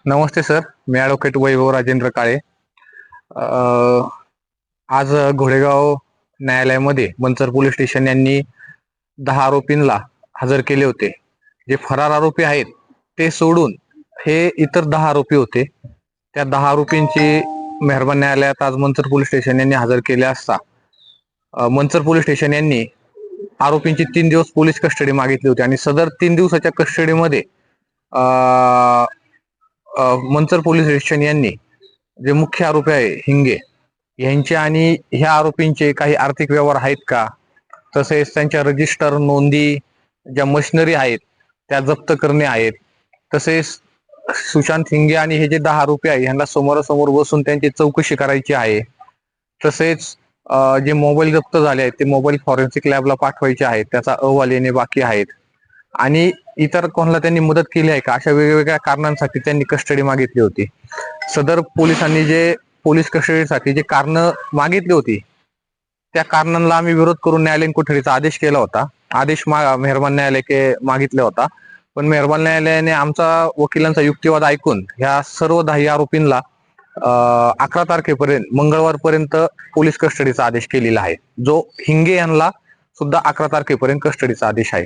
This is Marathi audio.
नमस्ते सर, मी ॲडव्होकेट वैभव राजेंद्र काळे. आज घोडेगाव न्यायालयामध्ये मंचर पोलीस स्टेशन यांनी 10 आरोपींना हजर केले होते. जे फरार आरोपी आहेत ते सोडून हे इतर 10 आरोपी होते. त्या 10 आरोपींची मेहरबान न्यायालयात आज मंचर पोलीस स्टेशन यांनी हजर केले असता मंचर पोलीस स्टेशन यांनी आरोपींची 3 दिवस पोलीस कस्टडी मागितली होती आणि सदर 3 दिवसाच्या कस्टडीमध्ये मंचर पोलीस स्टेशन यांनी जे मुख्य आरोपी आहे हिंगे यांचे आणि ह्या आरोपींचे काही आर्थिक व्यवहार आहेत का, तसेच त्यांच्या रजिस्टर नोंदी ज्या मशिनरी आहेत त्या जप्त करणे आहेत. तसेच सुशांत हिंगे आणि हे जे 10 आरोपी आहे यांना समोरासमोर बसून त्यांची चौकशी करायची आहे. तसेच जे मोबाईल जप्त झाले आहेत ते मोबाईल फॉरेन्सिक लॅबला पाठवायचे आहेत, त्याचा अहवाल येणे बाकी आहेत. आणि इतर कोणाला त्यांनी मदत केली आहे का, अशा वेगवेगळ्या कारणांसाठी त्यांनी कस्टडी मागितली होती. सदर पोलिसांनी जे पोलीस कस्टडीसाठी जे कारण मागितली होती त्या कारणांना आम्ही विरोध करून न्यायालयीन कोठडीचा आदेश केला होता. आदेश मेहरबान न्यायालयाने मागितला होता, पण मेहरबान न्यायालयाने आमचा वकिलांचा युक्तिवाद ऐकून ह्या सर्व 10 आरोपींना 11 तारखेपर्यंत मंगळवारपर्यंत पोलीस कस्टडीचा आदेश केलेला आहे. जो हिंगे यांना सुद्धा 11 तारखेपर्यंत कस्टडीचा आदेश आहे.